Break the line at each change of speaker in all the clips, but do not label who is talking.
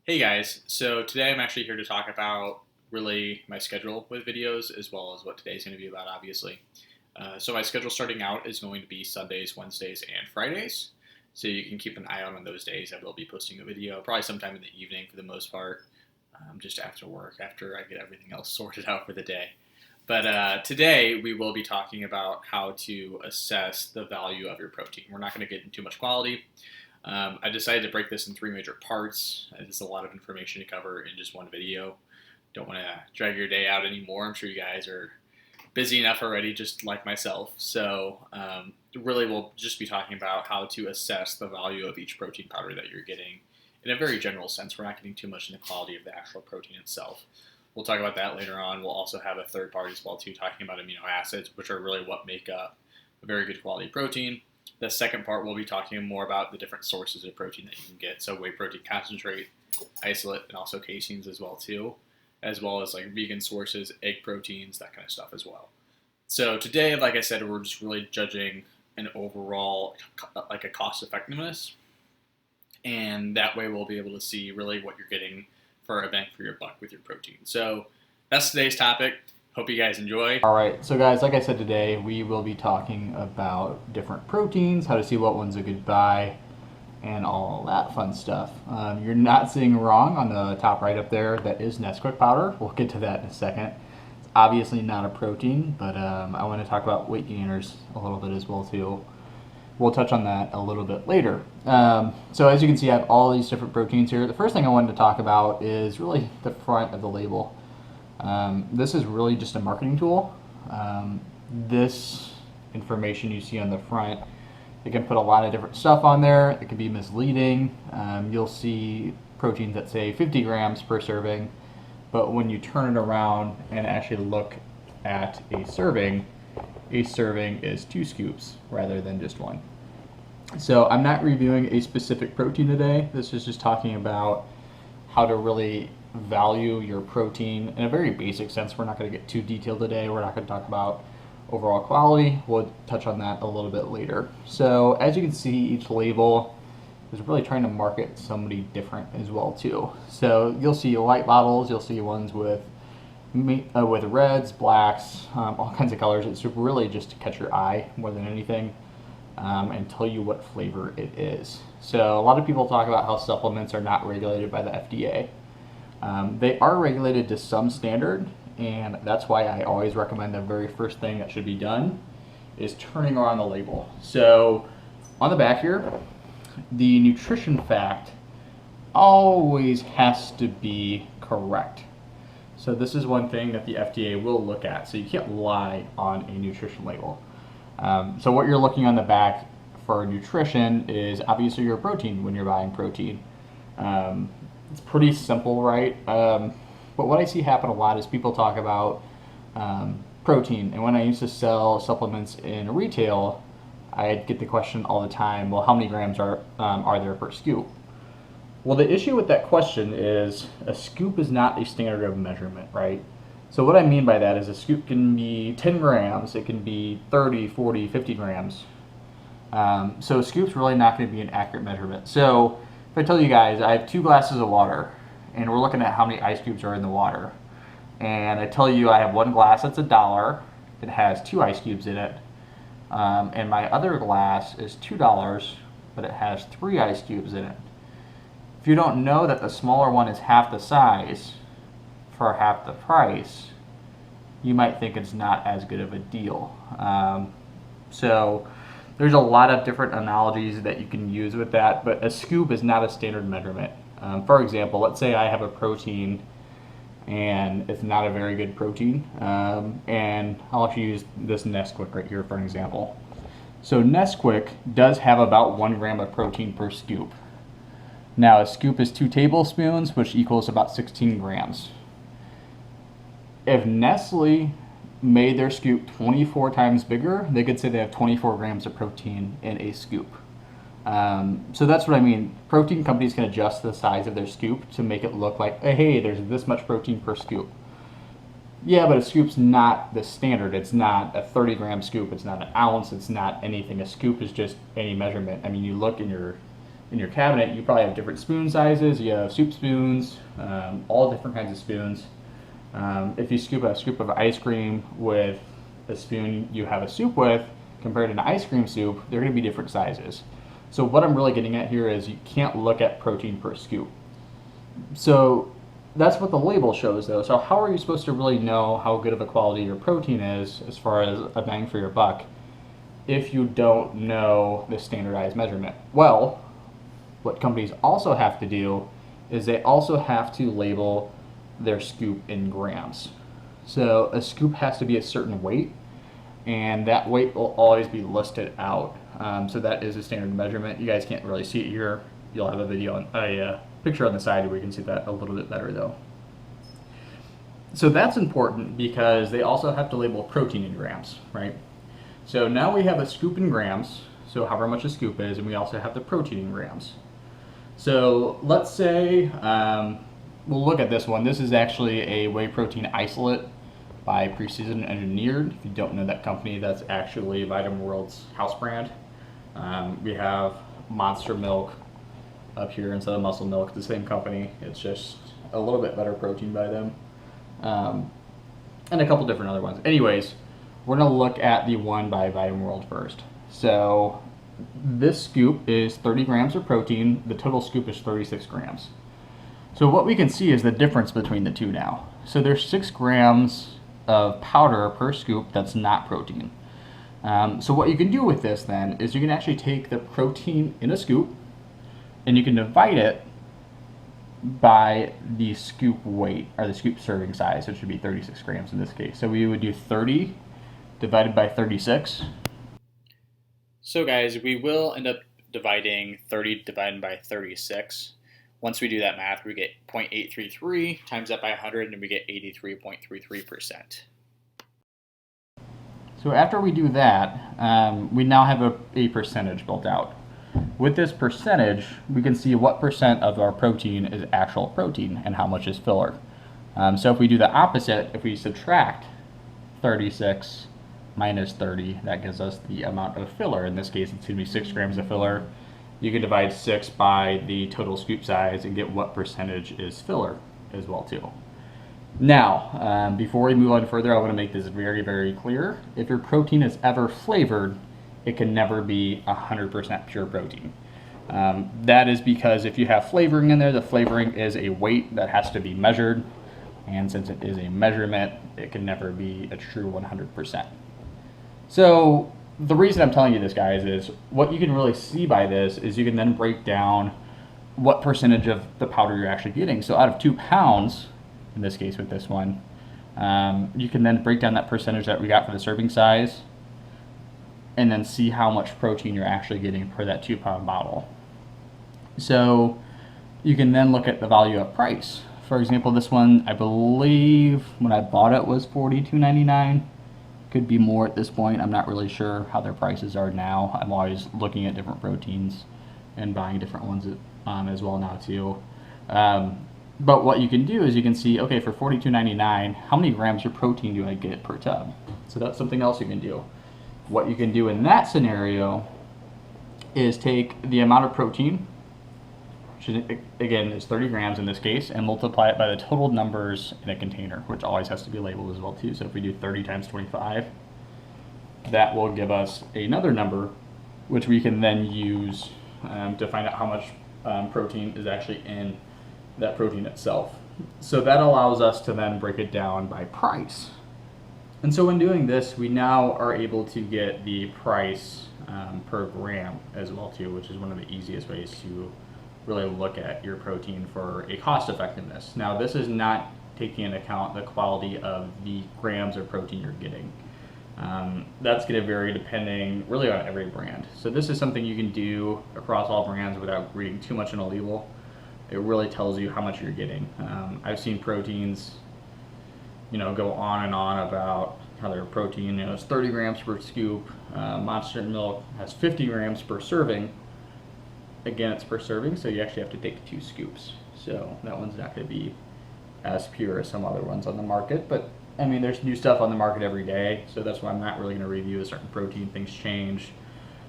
Hey guys, so today I'm actually here to talk about really my schedule with videos as well as what today's going to be about, obviously. So my schedule starting out is going to be Sundays, Wednesdays, and Fridays. So you can keep an eye out on those days. I will be posting a video probably sometime in the evening for the most part, just after work, after I get everything else sorted out for the day. But today we will be talking about how to assess the value of your protein. We're not going to get into too much quality. I decided to break this in three major parts. It's a lot of information to cover in just one video. Don't want to drag your day out anymore. I'm sure you guys are busy enough already, just like myself. So really we'll just be talking about how to assess the value of each protein powder that you're getting in a very general sense. We're not getting too much in the quality of the actual protein itself. We'll talk about that later on. We'll also have a third part as well too, talking about amino acids, which are really what make up a very good quality protein. The second part, we'll be talking more about the different sources of protein that you can get. So whey protein concentrate, isolate, and also caseins as well too, as well as like vegan sources, egg proteins, that kind of stuff as well. So today, like I said, we're just really judging an overall like a cost effectiveness, and that way we'll be able to see really what you're getting for a bang for your buck with your protein. So that's today's topic. Hope you guys enjoy.
All right, so guys, like I said today, we will be talking about different proteins, how to see what one's a good buy, and all that fun stuff. You're not seeing wrong on the top right up there. That is Nesquik powder. We'll get to that in a second. It's obviously not a protein, but I want to talk about weight gainers a little bit as well too. We'll touch on that a little bit later. So as you can see, I have all these different proteins here. The first thing I wanted to talk about is really the front of the label. This is really just a marketing tool. This information you see on the front, it can put a lot of different stuff on there. It can be misleading. You'll see proteins that say 50 grams per serving, but when you turn it around and actually look at a serving is 2 scoops rather than just 1. So I'm not reviewing a specific protein today. This is just talking about how to really value your protein in a very basic sense. We're not going to get too detailed today. We're not going to talk about overall quality. We'll touch on that a little bit later. So as you can see, each label is really trying to market somebody different as well too. So you'll see light bottles, you'll see ones with reds, blacks, all kinds of colors. It's really just to catch your eye more than anything, and tell you what flavor it is. So a lot of people talk about how supplements are not regulated by the FDA. They are regulated to some standard, and that's why I always recommend the very first thing that should be done is turning around the label. So on the back here, the nutrition fact always has to be correct. So this is one thing that the FDA will look at. So you can't lie on a nutrition label. So what you're looking on the back for nutrition is obviously your protein when you're buying protein. It's pretty simple, right? But what I see happen a lot is people talk about protein. And when I used to sell supplements in retail, I'd get the question all the time, well, how many grams are there per scoop? Well, the issue with that question is a scoop is not a standard of measurement, right? So what I mean by that is a scoop can be 10 grams, it can be 30, 40, 50 grams. So a scoop's really not going to be an accurate measurement. So if I tell you guys I have 2 glasses of water and we're looking at how many ice cubes are in the water, and I tell you I have one glass that's $1 that has 2 ice cubes in it, and my other glass is $2 but it has 3 ice cubes in it. If you don't know that the smaller one is half the size for half the price, you might think it's not as good of a deal. So there's a lot of different analogies that you can use with that, but a scoop is not a standard measurement. For example, let's say I have a protein and it's not a very good protein, and I'll actually use this Nesquik right here for an example. So Nesquik does have about 1 gram of protein per scoop. Now a scoop is 2 tablespoons, which equals about 16 grams. If Nestle made their scoop 24 times bigger, they could say they have 24 grams of protein in a scoop. So that's what I mean. Protein companies can adjust the size of their scoop to make it look like, hey, there's this much protein per scoop. Yeah, but a scoop's not the standard. It's not a 30-gram scoop. It's not an ounce. It's not anything. A scoop is just any measurement. I mean, you look in your in your cabinet, you probably have different spoon sizes. You have soup spoons, all different kinds of spoons. If you scoop a scoop of ice cream with a spoon you have a soup with, compared to an ice cream soup, they're going to be different sizes. So what I'm really getting at here is you can't look at protein per scoop. So that's what the label shows though. So how are you supposed to really know how good of a quality your protein is as far as a bang for your buck if you don't know the standardized measurement? Well, what companies also have to do is they also have to label their scoop in grams. So a scoop has to be a certain weight, and that weight will always be listed out. So that is a standard measurement. You guys can't really see it here. You'll have a video, a picture on the side where you can see that a little bit better though. So that's important because they also have to label protein in grams, right? So now we have a scoop in grams, so however much a scoop is, and we also have the protein in grams. So let's say, we'll look at this one. This is actually a whey protein isolate by Precision Engineered. If you don't know that company, that's actually Vitamin World's house brand. We have Monster Milk up here instead of Muscle Milk, the same company. It's just a little bit better protein by them. And a couple different other ones. Anyways, we're gonna look at the one by Vitamin World first. So this scoop is 30 grams of protein. The total scoop is 36 grams. So what we can see is the difference between the two now. So there's 6 grams of powder per scoop that's not protein. So what you can do with this then is you can actually take the protein in a scoop and you can divide it by the scoop weight, or the scoop serving size, which would be 36 grams in this case. So we would do 30 divided by 36.
So guys, we will end up dividing 30 divided by 36. Once we do that math, we get 0.833 times that by 100, and we get 83.33%.
So after we do that, we now have a percentage built out. With this percentage, we can see what percent of our protein is actual protein and how much is filler. So if we do the opposite, if we subtract 36 minus 30, that gives us the amount of filler. In this case, it's going to be 6 grams of filler. You can divide 6 by the total scoop size and get what percentage is filler as well too. Now, before we move on further, I want to make this very, very clear. If your protein is ever flavored, it can never be 100% pure protein. That is because if you have flavoring in there, the flavoring is a weight that has to be measured. And since it is a measurement, it can never be a true 100%. So the reason I'm telling you this, guys, is what you can really see by this is you can then break down what percentage of the powder you're actually getting. So out of 2 pounds, in this case with this one, you can then break down that percentage that we got for the serving size and then see how much protein you're actually getting per that 2-pound bottle. So you can then look at the value of price. For example, this one, I believe when I bought it was $42.99. Could be more at this point. I'm not really sure how their prices are now. I'm always looking at different proteins and buying different ones as well now too. But what you can do is you can see, okay, for $42.99, how many grams of protein do I get per tub? So that's something else you can do. What you can do in that scenario is take the amount of protein, which is, again is 30 grams in this case, and multiply it by the total numbers in a container, which always has to be labeled as well too. So if we do 30 times 25, that will give us another number, which we can then use to find out how much protein is actually in that protein itself. So that allows us to then break it down by price. And so when doing this, we now are able to get the price per gram as well too, which is one of the easiest ways to really look at your protein for a cost effectiveness. Now this is not taking into account the quality of the grams of protein you're getting. That's going to vary depending really on every brand. So this is something you can do across all brands without reading too much in a label. It really tells you how much you're getting. I've seen proteins, go on and on about how their protein, is 30 grams per scoop. Monster Milk has 50 grams per serving. Again, it's per serving, so you actually have to take 2 scoops. So that one's not going to be as pure as some other ones on the market. But I mean, there's new stuff on the market every day, so that's why I'm not really going to review a certain protein. Things change.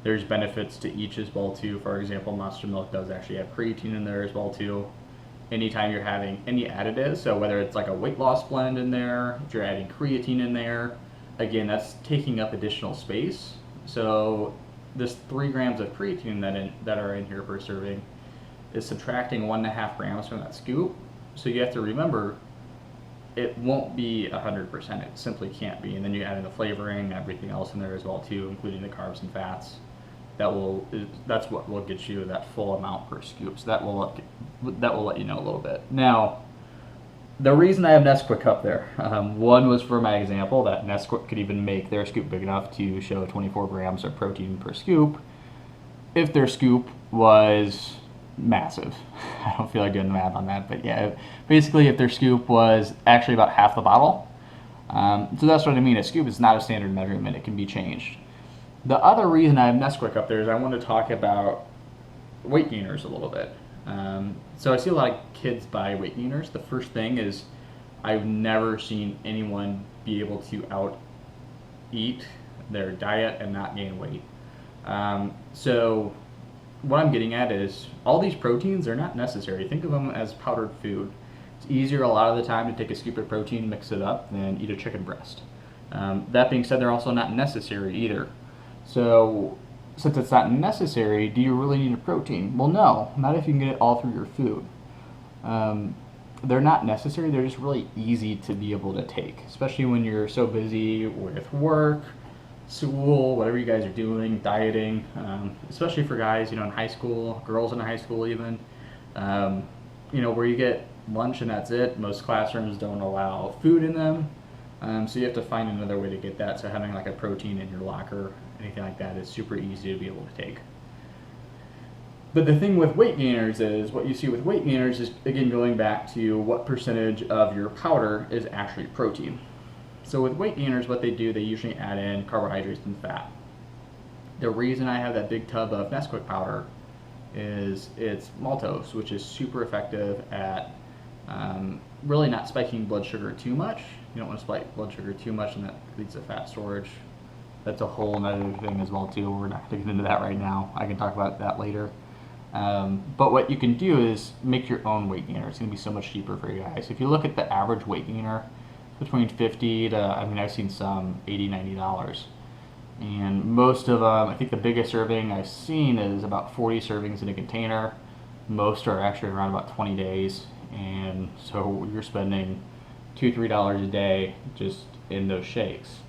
There's benefits to each as well too. For example, Monster Milk does actually have creatine in there as well too. Anytime you're having any additives, so whether it's like a weight loss blend in there, if you're adding creatine in there, again, that's taking up additional space. So this 3 grams of creatine that are in here per serving is subtracting 1.5 grams from that scoop. So you have to remember, it won't be 100%. It simply can't be. And then you add in the flavoring, everything else in there as well too, including the carbs and fats. That's what will get you that full amount per scoop. So that will let you know a little bit. Now, the reason I have Nesquik up there, one was for my example that Nesquik could even make their scoop big enough to show 24 grams of protein per scoop if their scoop was massive. I don't feel like doing the math on that, but yeah, basically if their scoop was actually about half the bottle. So that's what I mean. A scoop is not a standard measurement. It can be changed. The other reason I have Nesquik up there is I want to talk about weight gainers a little bit. So I see a lot of kids buy weight gainers. The first thing is I've never seen anyone be able to out eat their diet and not gain weight. So what I'm getting at is all these proteins are not necessary. Think of them as powdered food. It's easier a lot of the time to take a scoop of protein, mix it up, than eat a chicken breast. That being said, they're also not necessary either. So since it's not necessary, do you really need a protein? Well, no, not if you can get it all through your food. They're not necessary. They're just really easy to be able to take, especially when you're so busy with work, school, whatever you guys are doing, dieting, especially for guys, in high school, girls in high school even, where you get lunch and that's it. Most classrooms don't allow food in them, so you have to find another way to get that. So having like a protein in your locker, anything like that, is super easy to be able to take. But the thing with weight gainers is, what you see with weight gainers is, again, going back to what percentage of your powder is actually protein. So with weight gainers, what they do, they usually add in carbohydrates and fat. The reason I have that big tub of Nesquik powder is it's maltose, which is super effective at really not spiking blood sugar too much. You don't want to spike blood sugar too much, and that leads to fat storage. That's a whole other thing as well too. We're not going to get into that right now. I can talk about that later. But what you can do is make your own weight gainer. It's going to be so much cheaper for you guys. If you look at the average weight gainer, between 50 to, I've seen some $80, $90. And most of them, I think the biggest serving I've seen is about 40 servings in a container. Most are actually around about 20 days. And so you're spending $2, $3 a day just in those shakes.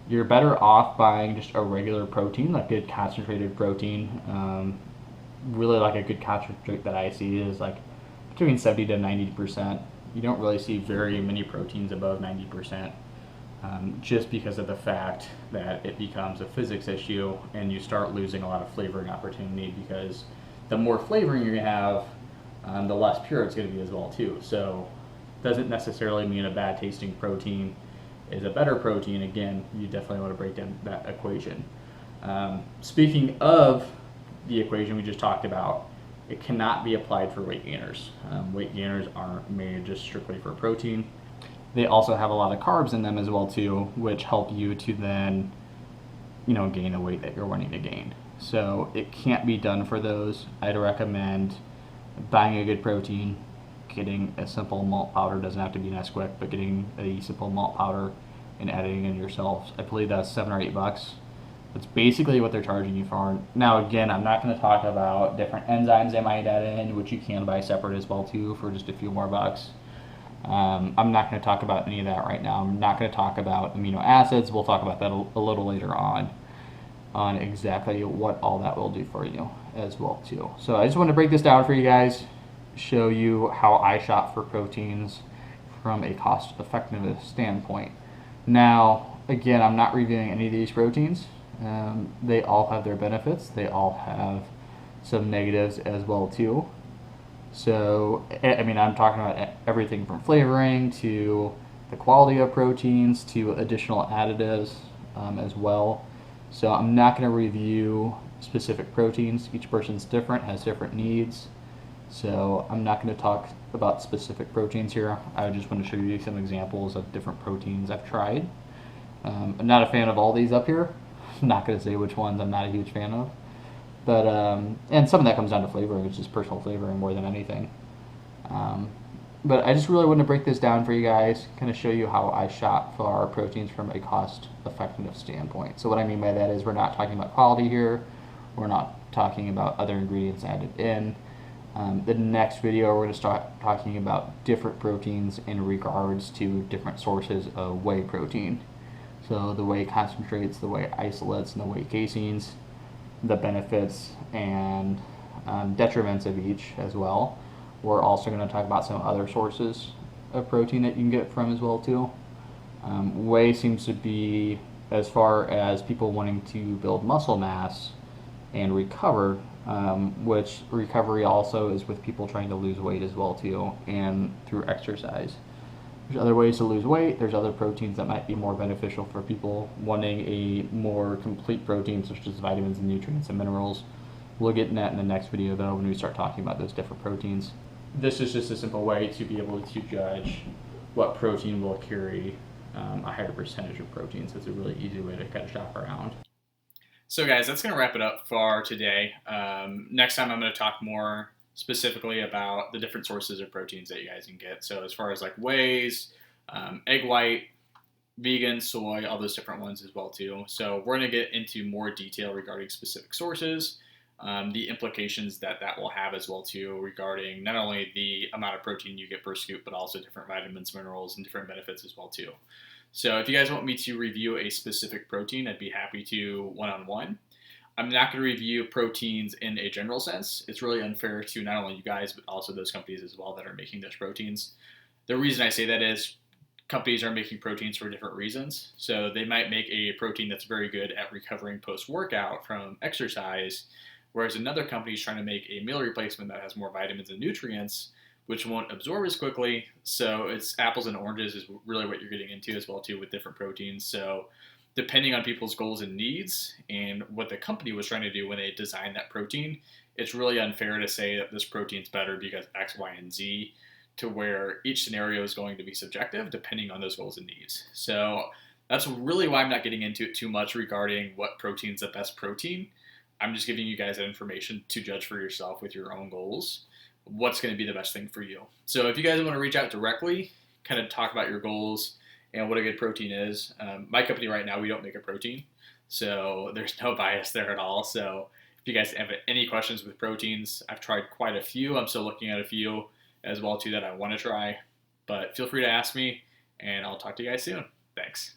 You're better off buying just a regular protein, like good concentrated protein. Really, like a good concentrate that I see is like between 70 to 90%. You don't really see very many proteins above 90%, just because of the fact that it becomes a physics issue and you start losing a lot of flavoring opportunity, because the more flavoring you have, the less pure it's going to be as well too. So doesn't necessarily mean a bad tasting protein is a better protein. Again, you definitely want to break down that equation. Speaking of the equation we just talked about, it cannot be applied for weight gainers. Weight gainers aren't made just strictly for protein. They also have a lot of carbs in them as well too, which help you to then, gain the weight that you're wanting to gain. So it can't be done for those. I'd recommend buying a good protein, getting a simple malt powder. Doesn't have to be Nesquik, but getting a simple malt powder and adding it in yourself. I believe that's $7 or $8. That's basically what they're charging you for. Now, again, I'm not going to talk about different enzymes they might add in, which you can buy separate as well too for just a few more bucks. I'm not going to talk about any of that right now. I'm not going to talk about amino acids. We'll talk about that a little later on exactly what all that will do for you as well too. So I just want to break this down for you guys, show you how I shop for proteins from a cost effectiveness standpoint. Now, again, I'm not reviewing any of these proteins. They all have their benefits. They all have some negatives as well too. So, I'm talking about everything from flavoring to the quality of proteins to additional additives as well. So I'm not going to review specific proteins. Each person's different, has different needs. So I'm not going to talk about specific proteins here. I just want to show you some examples of different proteins I've tried. I'm not a fan of all these up here, I'm not going to say which ones I'm not a huge fan of. But and some of that comes down to flavor. It's just personal flavoring more than anything. Um, but I just really want to break this down for you guys, kind of show you how I shop for our proteins from a cost effectiveness standpoint. So what I mean by that is we're not talking about quality here. We're not talking about other ingredients added in. The next video we're going to start talking about different proteins in regards to different sources of whey protein. So the whey concentrates, the whey isolates, and the whey caseins, the benefits and detriments of each as well. We're also going to talk about some other sources of protein that you can get from as well too. Whey seems to be, as far as people wanting to build muscle mass and recover, which recovery also is with people trying to lose weight as well too, and through exercise. There's other ways to lose weight. There's other proteins that might be more beneficial for people wanting a more complete protein, such as vitamins and nutrients and minerals. We'll get into that in the next video though when we start talking about those different proteins. This is just a simple way to be able to judge what protein will carry a higher percentage of protein. So it's a really easy way to kind of shop around.
So guys, that's going to wrap it up for today. Next time I'm going to talk more specifically about the different sources of proteins that you guys can get. So as far as like wheys, egg white, vegan, soy, all those different ones as well too. So we're going to get into more detail regarding specific sources, the implications that that will have as well too regarding not only the amount of protein you get per scoop, but also different vitamins, minerals, and different benefits as well too. So if you guys want me to review a specific protein, I'd be happy to one-on-one. I'm not going to review proteins in a general sense. It's really unfair to not only you guys, but also those companies as well that are making those proteins. The reason I say that is companies are making proteins for different reasons. So they might make a protein that's very good at recovering post-workout from exercise, whereas another company is trying to make a meal replacement that has more vitamins and nutrients, which won't absorb as quickly. So it's apples and oranges is really what you're getting into as well too with different proteins. So depending on people's goals and needs and what the company was trying to do when they designed that protein, it's really unfair to say that this protein's better because X, Y, and Z, to where each scenario is going to be subjective depending on those goals and needs. So that's really why I'm not getting into it too much regarding what protein's the best protein. I'm just giving you guys that information to judge for yourself with your own goals what's going to be the best thing for you. So if you guys want to reach out directly, kind of talk about your goals and what a good protein is. My company right now, we don't make a protein, so there's no bias there at all. So if you guys have any questions with proteins, I've tried quite a few. I'm still looking at a few as well too that I want to try, but feel free to ask me and I'll talk to you guys soon. Thanks.